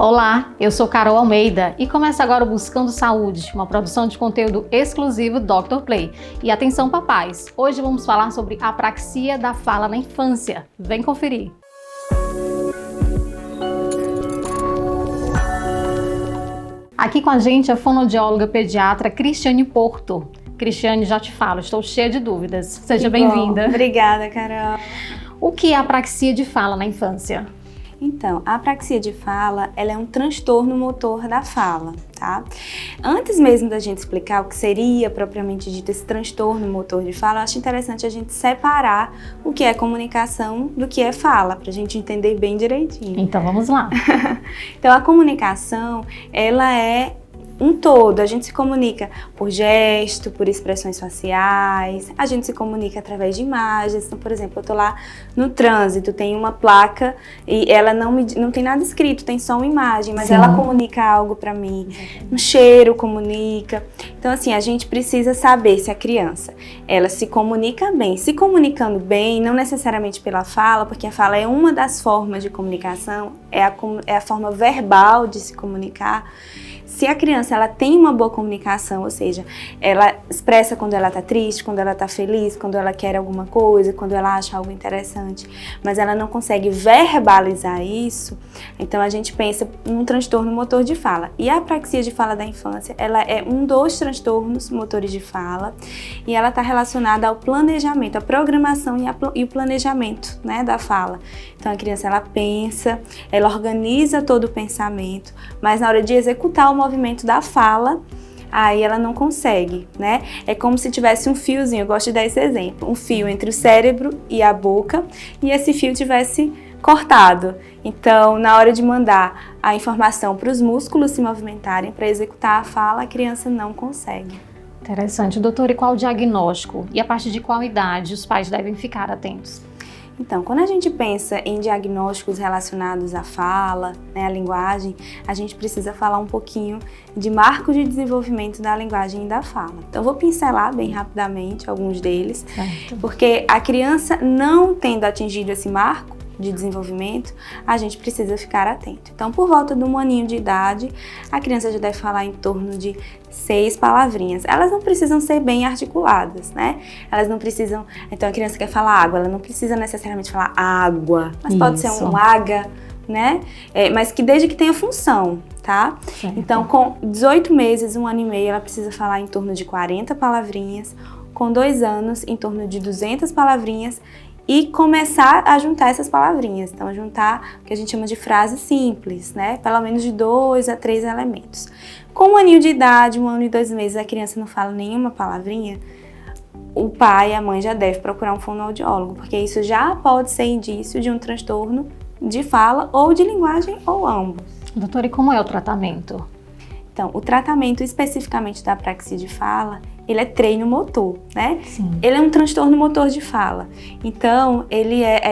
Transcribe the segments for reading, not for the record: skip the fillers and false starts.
Olá, eu sou Carol Almeida e começa agora o Buscando Saúde, uma produção de conteúdo exclusivo Dr. Play. E atenção papais, hoje vamos falar sobre apraxia da fala na infância. Vem conferir! Aqui com a gente a fonoaudióloga pediatra Cristiane Porto. Cristiane, já te falo, estou cheia de dúvidas. Seja bem-vinda. Obrigada, Carol. O que é apraxia de fala na infância? Então, a apraxia de fala, ela é um transtorno motor da fala, tá? Antes mesmo da gente explicar o que seria propriamente dito esse transtorno motor de fala, eu acho interessante a gente separar o que é comunicação do que é fala, pra gente entender bem direitinho. Então, vamos lá. Então, a comunicação, ela é um todo, a gente se comunica por gesto, por expressões faciais, a gente se comunica através de imagens. Então, por exemplo, eu tô lá no trânsito, tem uma placa e ela não tem nada escrito, tem só uma imagem, mas ela comunica algo para mim. Um cheiro comunica. Então, assim, a gente precisa saber se a criança, ela se comunica bem. Se comunicando bem, não necessariamente pela fala, porque a fala é uma das formas de comunicação, é a forma verbal de se comunicar. Se a criança ela tem uma boa comunicação, ou seja, ela expressa quando ela está triste, quando ela está feliz, quando ela quer alguma coisa, quando ela acha algo interessante, mas ela não consegue verbalizar isso, então a gente pensa num transtorno motor de fala. E a apraxia de fala da infância, ela é um dos transtornos motores de fala e ela está relacionada ao planejamento, à programação e o planejamento, né, da fala. Então a criança ela pensa, ela organiza todo o pensamento, mas na hora de executar o movimento da fala, aí ela não consegue, né? É como se tivesse um fiozinho, eu gosto de dar esse exemplo, um fio entre o cérebro e a boca, e esse fio tivesse cortado. Então, na hora de mandar a informação para os músculos se movimentarem para executar a fala, a criança não consegue. Interessante. Doutor, e qual o diagnóstico? E a partir de qual idade os pais devem ficar atentos? Então, quando a gente pensa em diagnósticos relacionados à fala, né, à linguagem, a gente precisa falar um pouquinho de marcos de desenvolvimento da linguagem e da fala. Então, eu vou pincelar bem rapidamente alguns deles, porque a criança não tendo atingido esse marco de desenvolvimento, a gente precisa ficar atento. Então, por volta de 1 aninho de idade, a criança já deve falar em torno de 6 palavrinhas. Elas não precisam ser bem articuladas, né? Elas não precisam... Então, a criança quer falar água, ela não precisa necessariamente falar água, mas pode ser um aga, né? Mas que desde que tenha função, tá? Certo. Então, com 18 meses, 1 ano e meio, ela precisa falar em torno de 40 palavrinhas. Com 2 anos, em torno de 200 palavrinhas. E começar a juntar essas palavrinhas. Então, juntar o que a gente chama de frase simples, né? Pelo menos de 2 a 3 elementos. Com 1 aninho de idade, 1 ano e 2 meses, a criança não fala nenhuma palavrinha, o pai e a mãe já devem procurar um fonoaudiólogo, porque isso já pode ser indício de um transtorno de fala ou de linguagem ou ambos. Doutor, e como é o tratamento? Então, o tratamento especificamente da apraxia de fala, ele é treino motor, né? Sim. Ele é um transtorno motor de fala. Então,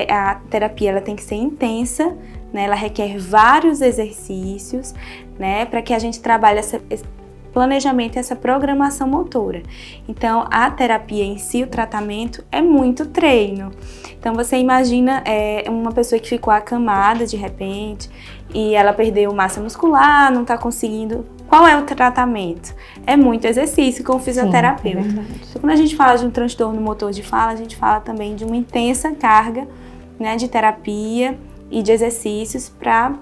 a terapia ela tem que ser intensa, né? Ela requer vários exercícios, né? Para que a gente trabalhe esse planejamento e essa programação motora. Então, a terapia em si, o tratamento, é muito treino. Então, você imagina uma pessoa que ficou acamada de repente e ela perdeu massa muscular, não está conseguindo. Qual é o tratamento? É muito exercício com o fisioterapeuta. Então, quando a gente fala de um transtorno motor de fala, a gente fala também de uma intensa carga, né, de terapia e de exercícios para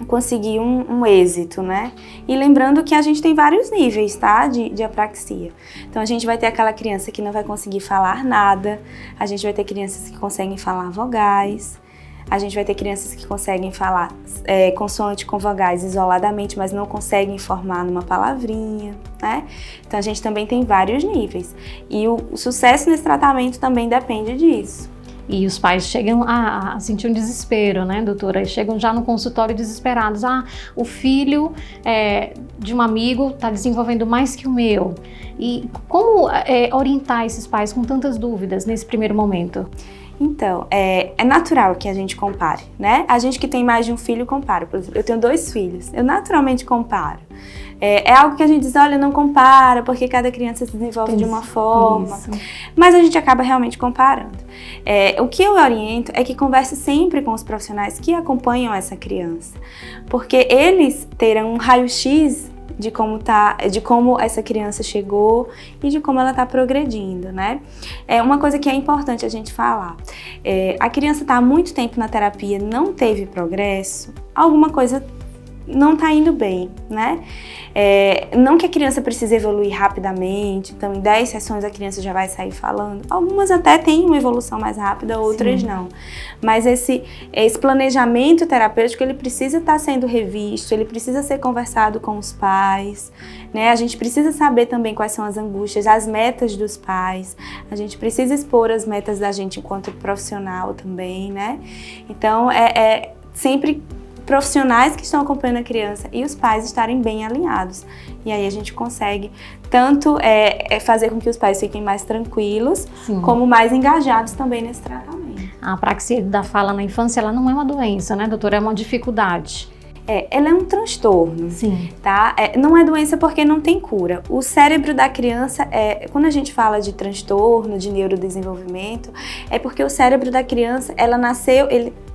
conseguir um êxito, né? E lembrando que a gente tem vários níveis, tá? De apraxia. Então, a gente vai ter aquela criança que não vai conseguir falar nada, a gente vai ter crianças que conseguem falar vogais, a gente vai ter crianças que conseguem falar consoante com vogais isoladamente, mas não conseguem formar numa palavrinha, né? Então, a gente também tem vários níveis. E o sucesso nesse tratamento também depende disso. E os pais chegam a sentir um desespero, né, doutora? Chegam já no consultório desesperados. O filho de um amigo está desenvolvendo mais que o meu. E como orientar esses pais com tantas dúvidas nesse primeiro momento? Então, é natural que a gente compare, né? A gente que tem mais de um filho compara. Por exemplo, eu tenho 2 filhos, eu naturalmente comparo. É algo que a gente diz, olha, não compara, porque cada criança se desenvolve de uma forma. Isso. Mas a gente acaba realmente comparando. O que eu oriento é que converse sempre com os profissionais que acompanham essa criança, porque eles terão um raio-x de como essa criança chegou e de como ela está progredindo, né? Uma coisa que é importante a gente falar, a criança está há muito tempo na terapia, não teve progresso, alguma coisa não está indo bem, né? Não que a criança precise evoluir rapidamente, então em 10 sessões a criança já vai sair falando. Algumas até têm uma evolução mais rápida, outras não. Mas esse planejamento terapêutico, ele precisa estar sendo revisto, ele precisa ser conversado com os pais, né? A gente precisa saber também quais são as angústias, as metas dos pais. A gente precisa expor as metas da gente enquanto profissional também, né? Então, sempre profissionais que estão acompanhando a criança e os pais estarem bem alinhados. E aí a gente consegue tanto fazer com que os pais fiquem mais tranquilos, como mais engajados também nesse tratamento. A apraxia da fala na infância, ela não é uma doença, né, doutora? É uma dificuldade. Ela é um transtorno, tá? Não é doença porque não tem cura. O cérebro da criança, quando a gente fala de transtorno, de neurodesenvolvimento, é porque o cérebro da criança,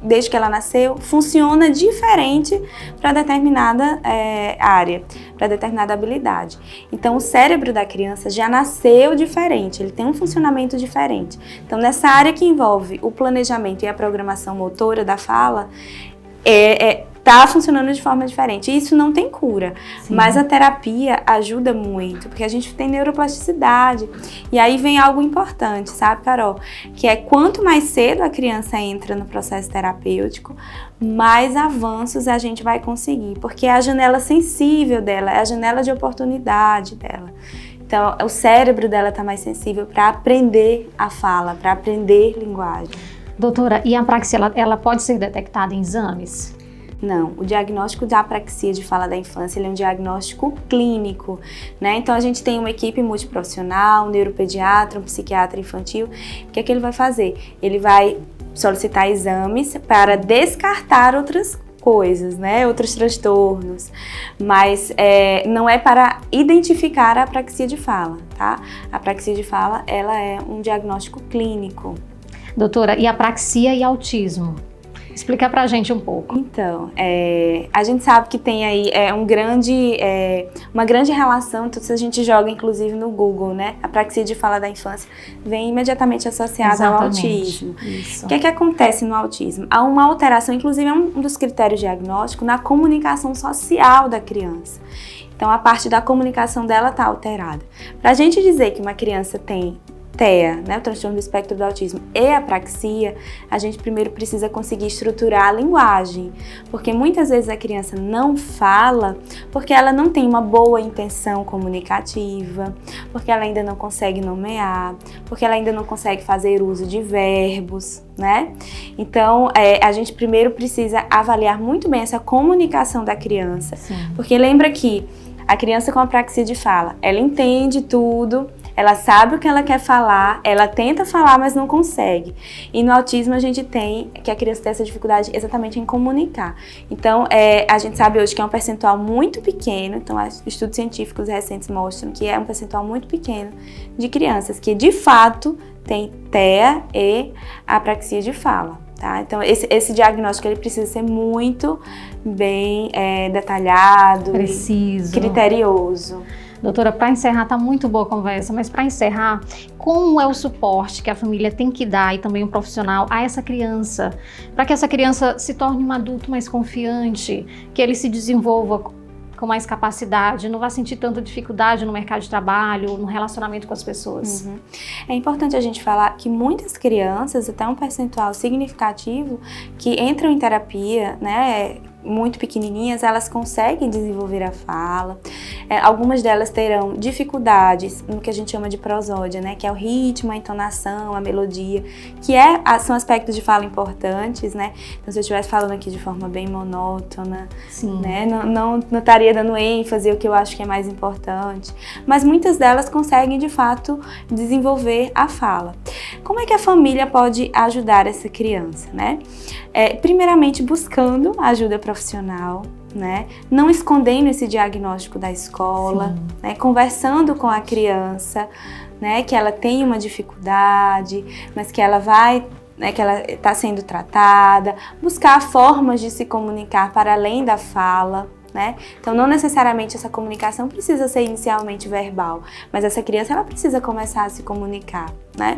desde que ela nasceu, funciona diferente para determinada área, para determinada habilidade. Então, o cérebro da criança já nasceu diferente, ele tem um funcionamento diferente. Então, nessa área que envolve o planejamento e a programação motora da fala, tá funcionando de forma diferente. Isso não tem cura, mas a terapia ajuda muito, porque a gente tem neuroplasticidade. E aí vem algo importante, sabe, Carol? Que é quanto mais cedo a criança entra no processo terapêutico, mais avanços a gente vai conseguir, porque é a janela sensível dela, é a janela de oportunidade dela. Então, o cérebro dela tá mais sensível para aprender a fala, para aprender linguagem. Doutora, e a apraxia, ela pode ser detectada em exames? Não, o diagnóstico da apraxia de fala da infância, ele é um diagnóstico clínico, né? Então a gente tem uma equipe multiprofissional, um neuropediatra, um psiquiatra infantil. O que é que ele vai fazer? Ele vai solicitar exames para descartar outras coisas, né? Outros transtornos, mas não é para identificar a apraxia de fala, tá? A apraxia de fala, ela é um diagnóstico clínico. Doutora, e apraxia e autismo? Explica pra gente um pouco. Então, a gente sabe que tem aí uma grande relação, então se a gente joga inclusive no Google, né, a apraxia de fala da infância vem imediatamente associada ao autismo. Isso. O que é que acontece no autismo? Há uma alteração, inclusive é um dos critérios diagnósticos, na comunicação social da criança. Então, a parte da comunicação dela está alterada. Para a gente dizer que uma criança tem TEA, né, o transtorno do espectro do autismo, e apraxia, a gente primeiro precisa conseguir estruturar a linguagem, porque muitas vezes a criança não fala porque ela não tem uma boa intenção comunicativa, porque ela ainda não consegue nomear, porque ela ainda não consegue fazer uso de verbos, né? Então, a gente primeiro precisa avaliar muito bem essa comunicação da criança, porque lembra que a criança com apraxia de fala, ela entende tudo, ela sabe o que ela quer falar, ela tenta falar, mas não consegue. E no autismo a gente tem que a criança tem essa dificuldade exatamente em comunicar. Então, a gente sabe hoje que é um percentual muito pequeno, então estudos científicos recentes mostram que é um percentual muito pequeno de crianças que de fato têm TEA e apraxia de fala. Tá? Então, esse diagnóstico ele precisa ser muito bem detalhado, preciso, criterioso. Doutora, para encerrar, está muito boa a conversa, mas para encerrar, como é o suporte que a família tem que dar e também um profissional a essa criança, para que essa criança se torne um adulto mais confiante, que ele se desenvolva com mais capacidade, não vai sentir tanta dificuldade no mercado de trabalho, no relacionamento com as pessoas. É importante a gente falar que muitas crianças, até um percentual significativo, que entram em terapia, né, muito pequenininhas, elas conseguem desenvolver a fala. Algumas delas terão dificuldades no que a gente chama de prosódia, né? Que é o ritmo, a entonação, a melodia, que são aspectos de fala importantes, né? Então, se eu estivesse falando aqui de forma bem monótona, né? Não estaria dando ênfase ao que eu acho que é mais importante. Mas muitas delas conseguem, de fato, desenvolver a fala. Como é que a família pode ajudar essa criança, né? Primeiramente, buscando ajuda profissional, né? Não escondendo esse diagnóstico da escola, né? Conversando com a criança, né? Que ela tem uma dificuldade, mas que ela vai, né? Que ela está sendo tratada, buscar formas de se comunicar para além da fala, né? Então, não necessariamente essa comunicação precisa ser inicialmente verbal, mas essa criança ela precisa começar a se comunicar, né?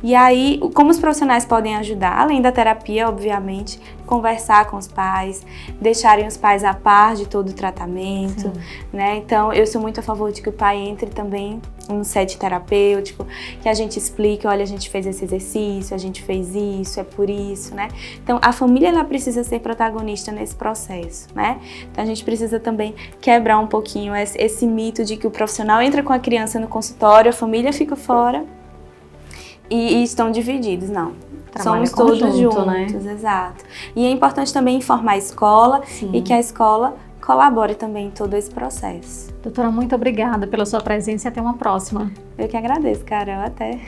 E aí, como os profissionais podem ajudar? Além da terapia, obviamente, conversar com os pais, deixarem os pais a par de todo o tratamento, né? Então, eu sou muito a favor de que o pai entre também em um set terapêutico, que a gente explique, olha, a gente fez esse exercício, a gente fez isso, é por isso, né? Então, a família ela precisa ser protagonista nesse processo, né? Então, a gente precisa também quebrar um pouquinho esse mito de que o profissional entra com a criança no consultório, a família fica fora e estão divididos. Não. Somos todos juntos, né? Exato. E é importante também informar a escola e que a escola colabore também em todo esse processo. Doutora, muito obrigada pela sua presença e até uma próxima. Eu que agradeço, Carol, até.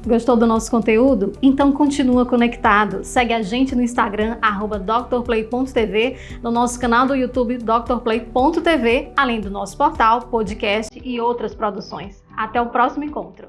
Gostou do nosso conteúdo? Então continua conectado. Segue a gente no Instagram, @drplay.tv, no nosso canal do YouTube, drplay.tv, além do nosso portal, podcast e outras produções. Até o próximo encontro.